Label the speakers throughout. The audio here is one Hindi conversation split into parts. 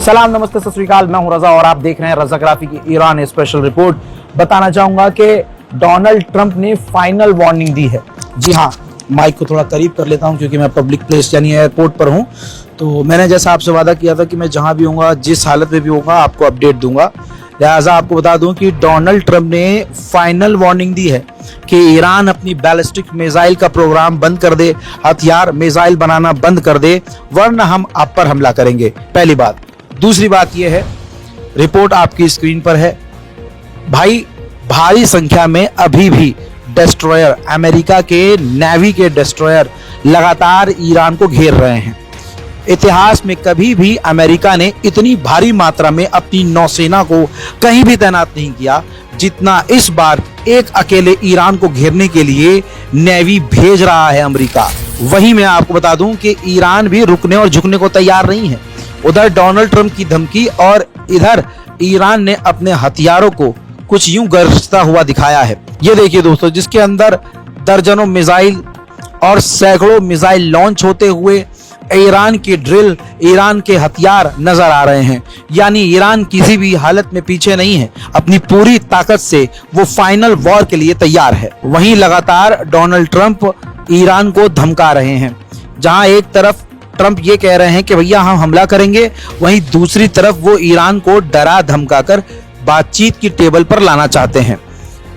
Speaker 1: सलाम, नमस्ते, सत श्री अकाल। मैं हूं रजा और आप देख रहे हैं रजा ग्राफी की ईरान स्पेशल रिपोर्ट। बताना चाहूंगा कि डोनाल्ड ट्रंप ने फाइनल वार्निंग दी है। जी हाँ, माइक को थोड़ा करीब कर लेता हूं क्योंकि मैं पब्लिक प्लेस यानी एयरपोर्ट पर हूं। तो मैंने जैसा आपसे वादा किया था कि मैं जहां भी होऊंगा, जिस हालत में भी होऊंगा, आपको अपडेट दूंगा। लिहाजा आपको बता दूं कि डोनाल्ड ट्रंप ने फाइनल वार्निंग दी है कि ईरान अपनी बैलिस्टिक मिसाइल का प्रोग्राम बंद कर दे, हथियार मिसाइल बनाना बंद कर दे, वरना हम आप पर हमला करेंगे। पहली बात। दूसरी बात यह है, रिपोर्ट आपकी स्क्रीन पर है भाई, भारी संख्या में अभी भी डिस्ट्रॉयर, अमेरिका के नेवी के डिस्ट्रॉयर लगातार ईरान को घेर रहे हैं। इतिहास में कभी भी अमेरिका ने इतनी भारी मात्रा में अपनी नौसेना को कहीं भी तैनात नहीं किया जितना इस बार एक अकेले ईरान को घेरने के लिए नेवी भेज रहा है अमेरिका। वहीं मैं आपको बता दूं कि ईरान भी रुकने और झुकने को तैयार नहीं है। उधर डोनाल्ड ट्रंप की धमकी और इधर ईरान ने अपने हथियारों को कुछ यूं गरजता हुआ दिखाया है। ये देखिए दोस्तों, जिसके अंदर दर्जनों मिसाइल और सैकड़ों मिसाइल लॉन्च होते हुए ईरान की ड्रिल, ईरान के हथियार नजर आ रहे हैं। यानी ईरान किसी भी हालत में पीछे नहीं है, अपनी पूरी ताकत से वो फाइनल वॉर के लिए तैयार है। वहीं लगातार डोनाल्ड ट्रंप ईरान को धमका रहे हैं। जहां एक तरफ ट्रंप ये कह रहे हैं कि भैया हम हमला करेंगे, वहीं दूसरी तरफ वो ईरान को डरा धमकाकर बातचीत की टेबल पर लाना चाहते हैं।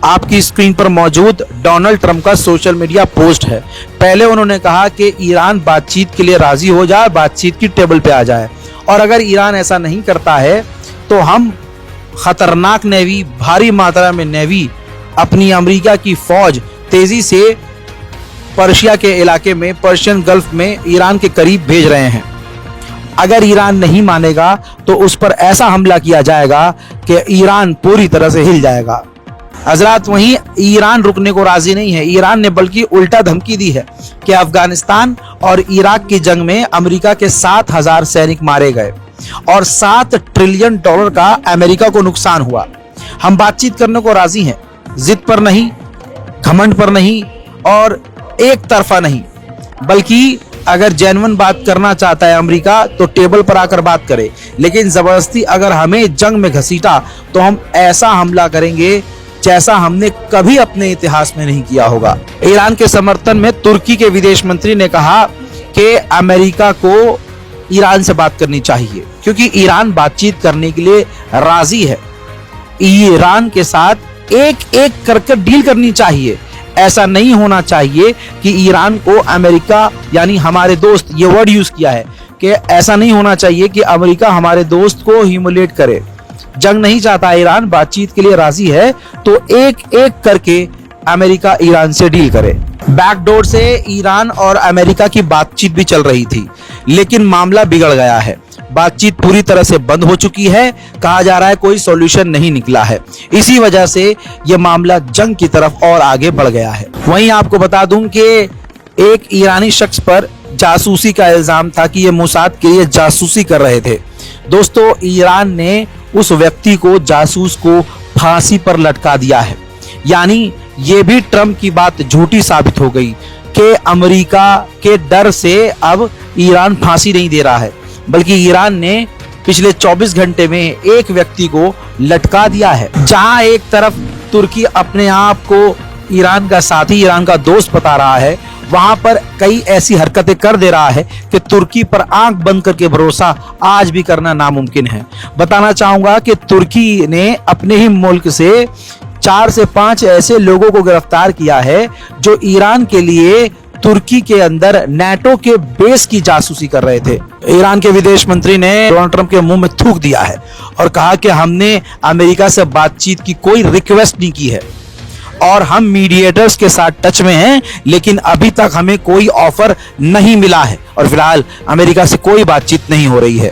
Speaker 1: आपकी स्क्रीन पर मौजूद डोनाल्ड ट्रंप का सोशल मीडिया पोस्ट है। पहले उन्होंने कहा कि ईरान बातचीत के लिए राजी हो जाए, बातचीत की टेबल पे आ जाए, और अगर ईरान ऐसा नहीं करता है तो हम खतरनाक नेवी, भारी मात्रा में नेवी, अपनी अमेरिका की फौज तेजी से पर्शिया के इलाके में, पर्शियन गल्फ में ईरान के करीब भेज रहे हैं। अगर ईरान नहीं मानेगा तो उस पर ऐसा हमला किया जाएगा कि ईरान पूरी तरह से हिल जाएगा। हजरात, वहीं ईरान रुकने को राजी नहीं है। ईरान ने बल्कि उल्टा धमकी दी है कि अफगानिस्तान और इराक की जंग में अमेरिका के 7,000 सैनिक मारे गए और $7 ट्रिलियन का अमेरिका को नुकसान हुआ। हम बातचीत करने को राजी हैं, जिद पर नहीं, घमंड पर नहीं और एक तरफा नहीं, बल्कि अगर जेन्युइन बात करना चाहता है अमेरिका तो टेबल पर आकर बात करे, लेकिन जबरदस्ती अगर हमें जंग में घसीटा तो हम ऐसा हमला करेंगे जैसा हमने कभी अपने इतिहास में नहीं किया होगा। ईरान के समर्थन में तुर्की के विदेश मंत्री ने कहा कि अमेरिका को ईरान से बात करनी चाहिए क्योंकि ईरान बातचीत करने के लिए राजी है। ईरान के साथ एक एक करके डील करनी चाहिए। ऐसा नहीं होना चाहिए कि ईरान को अमेरिका, यानी हमारे दोस्त, ये वर्ड यूज किया है कि ऐसा नहीं होना चाहिए कि अमेरिका हमारे दोस्त को ह्यूमिलेट करे। जंग नहीं चाहता ईरान, बातचीत के लिए राजी है, तो एक एक करके अमेरिका ईरान से डील करे। बैकडोर से ईरान और अमेरिका की बातचीत भी चल रही थी, लेकिन मामला बिगड़ गया है। बातचीत पूरी तरह से बंद हो चुकी है। कहा जा रहा है कोई सॉल्यूशन नहीं निकला है। इसी वजह से यह मामला जंग की तरफ और आगे बढ़ गया है। वहीं आपको बता दूं कि एक ईरानी शख्स पर जासूसी का इल्जाम था कि ये मोसाद के लिए जासूसी कर रहे थे। दोस्तों, ईरान ने उस व्यक्ति को, जासूस को, फांसी पर लटका दिया है। यानी ये भी ट्रंप की बात झूठी साबित हो गई कि अमेरिका के डर से अब ईरान फांसी नहीं दे रहा है, बल्कि ईरान ने पिछले 24 घंटे में एक व्यक्ति को लटका दिया है। जहां एक तरफ तुर्की अपने आप को ईरान का साथी, ईरान का दोस्त बता रहा है, वहां पर कई ऐसी हरकतें कर दे रहा है कि तुर्की पर आंख बंद करके भरोसा आज भी करना नामुमकिन है। बताना चाहूंगा कि तुर्की ने अपने ही मुल्क से 4 से 5 ऐसे लोगों को गिरफ्तार किया है जो ईरान के लिए तुर्की के अंदर नेटो के बेस की जासूसी कर रहे थे। ईरान के विदेश मंत्री ने डोनाल्ड ट्रंप के मुंह में थूक दिया है और कहा कि हमने अमेरिका से बातचीत की कोई रिक्वेस्ट नहीं की है और हम मीडिएटर्स के साथ टच में हैं, लेकिन अभी तक हमें कोई ऑफर नहीं मिला है और फिलहाल अमेरिका से कोई बातचीत नहीं हो रही है।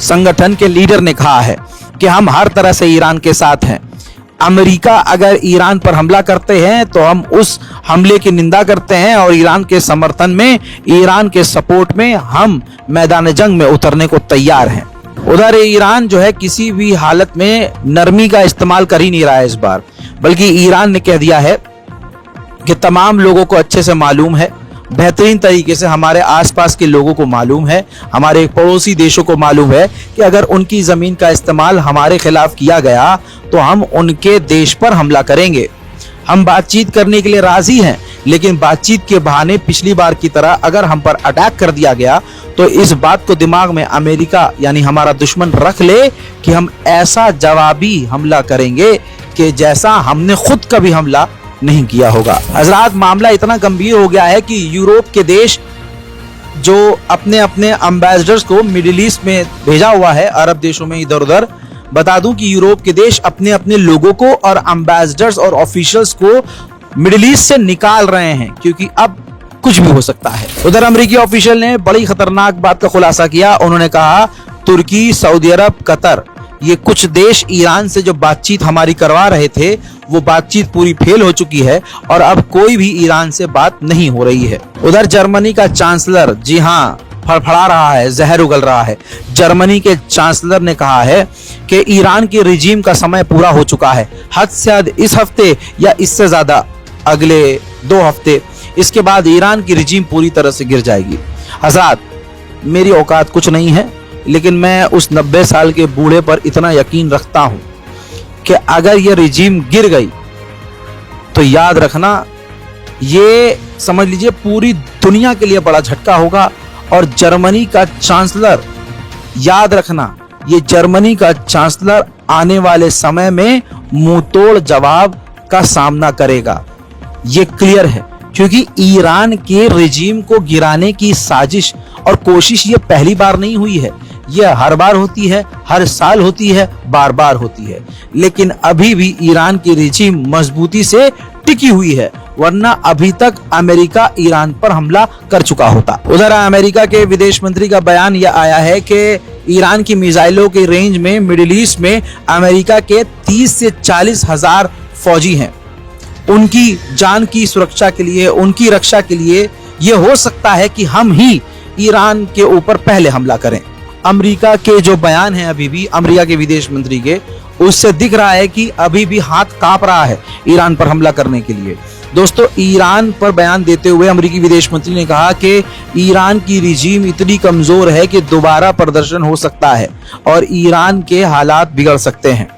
Speaker 1: संगठन के लीडर ने कहा है कि हम हर तरह से ईरान के साथ हैं अमेरिका अगर ईरान पर हमला करते हैं तो हम उस हमले की निंदा करते हैं और ईरान के समर्थन में, ईरान के सपोर्ट में हम मैदान जंग में उतरने को तैयार हैं। उधर ईरान जो है किसी भी हालत में नरमी का इस्तेमाल कर ही नहीं रहा है इस बार, बल्कि ईरान ने कह दिया है कि तमाम लोगों को अच्छे से मालूम है, बेहतरीन तरीके से हमारे आसपास के लोगों को मालूम है, हमारे पड़ोसी देशों को मालूम है कि अगर उनकी जमीन का इस्तेमाल हमारे खिलाफ किया गया तो हम उनके देश पर हमला करेंगे। हम बातचीत करने के लिए राजी हैं, लेकिन बातचीत के बहाने पिछली बार की तरह अगर हम पर अटैक कर दिया गया तो इस बात को दिमाग में अमेरिका यानी हमारा दुश्मन रख ले कि हम ऐसा जवाबी हमला करेंगे कि जैसा हमने खुद कभी हमला नहीं किया होगा। हजरात, मामला इतना गंभीर हो गया है कि यूरोप के देश जो अपने अपने एम्बेसडर्स को मिडिल ईस्ट में भेजा हुआ है, अरब देशों में इधर उधर, बता दूं कि यूरोप के देश अपने अपने लोगों को और एम्बेसडर्स और ऑफिशियल्स को मिडिल ईस्ट से निकाल रहे हैं, क्योंकि अब कुछ भी हो सकता है। उधर अमेरिकी ऑफिशियल ने बड़ी खतरनाक बात का खुलासा किया। उन्होंने कहा तुर्की, सऊदी अरब, कतर, ये कुछ देश ईरान से जो बातचीत हमारी करवा रहे थे वो बातचीत पूरी फेल हो चुकी है और अब कोई भी ईरान से बात नहीं हो रही है। उधर जर्मनी का चांसलर, जी हाँ, फड़फड़ा रहा है, जहर उगल रहा है। जर्मनी के चांसलर ने कहा है कि ईरान के रिजीम का समय पूरा हो चुका है, हद से हद इस हफ्ते या इससे ज्यादा अगले 2 हफ्ते, इसके बाद ईरान की रिजीम पूरी तरह से गिर जाएगी। हजरात, मेरी औकात कुछ नहीं है, लेकिन मैं उस 90 साल के बूढ़े पर इतना यकीन रखता हूं कि अगर ये रिजीम गिर गई तो याद रखना, ये समझ लीजिए पूरी दुनिया के लिए बड़ा झटका होगा। और जर्मनी का चांसलर, याद रखना, ये जर्मनी का चांसलर आने वाले समय में मुंहतोड़ जवाब का सामना करेगा, ये क्लियर है, क्योंकि ईरान के रिजीम को गिराने की साजिश और कोशिश ये पहली बार नहीं हुई है, यह हर बार होती है, हर साल होती है, बार बार होती है। लेकिन अभी भी ईरान की रिजीम मजबूती से टिकी हुई है, वरना अभी तक अमेरिका ईरान पर हमला कर चुका होता। उधर अमेरिका के विदेश मंत्री का बयान यह आया है कि ईरान की मिसाइलों के रेंज में मिडिल ईस्ट में अमेरिका के 30 से 40 हजार फौजी हैं। उनकी जान की सुरक्षा के लिए, उनकी रक्षा के लिए यह हो सकता है कि हम ही ईरान के ऊपर पहले हमला करें। अमेरिका के जो बयान है अभी भी अमेरिका के विदेश मंत्री के, उससे दिख रहा है कि अभी भी हाथ कांप रहा है ईरान पर हमला करने के लिए। दोस्तों, ईरान पर बयान देते हुए अमेरिकी विदेश मंत्री ने कहा कि ईरान की रिजीम इतनी कमजोर है कि दोबारा प्रदर्शन हो सकता है और ईरान के हालात बिगड़ सकते हैं।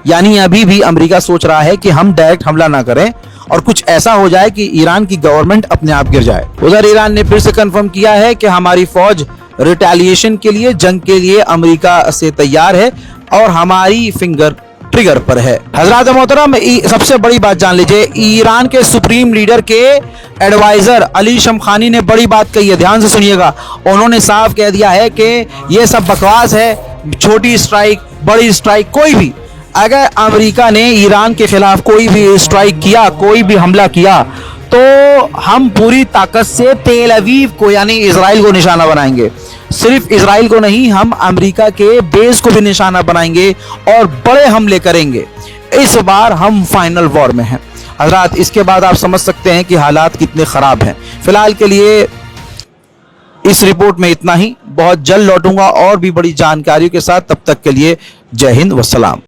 Speaker 1: यानी अभी भी अमेरिका सोच रहा है कि हम डायरेक्ट हमला ना करें और कुछ ऐसा हो जाए कि ईरान की गवर्नमेंट अपने आप गिर जाए। उधर ईरान ने फिर से कंफर्म किया है कि हमारी फौज रिटेलिएशन के लिए, जंग के लिए अमेरिका से तैयार है और हमारी फिंगर ट्रिगर पर है। हजरात मोहतरम, सबसे बड़ी बात जान लीजिए, ईरान के सुप्रीम लीडर के एडवाइजर अली शमखानी ने बड़ी बात कही है, ध्यान से सुनिएगा। उन्होंने साफ कह दिया है कि ये सब बकवास है, छोटी स्ट्राइक, बड़ी स्ट्राइक, कोई भी अगर अमेरिका ने ईरान के खिलाफ कोई भी स्ट्राइक किया, कोई भी हमला किया, तो हम पूरी ताकत से तेल अवीव को यानी इजराइल को निशाना बनाएंगे। सिर्फ इजराइल को नहीं, हम अमेरिका के बेस को भी निशाना बनाएंगे और बड़े हमले करेंगे। इस बार हम फाइनल वॉर में हैं। हजरात, इसके बाद आप समझ सकते हैं कि हालात कितने खराब हैं। फिलहाल के लिए इस रिपोर्ट में इतना ही। बहुत जल्द लौटूंगा और भी बड़ी जानकारियों के साथ। तब तक के लिए जय हिंद, वस्सलाम।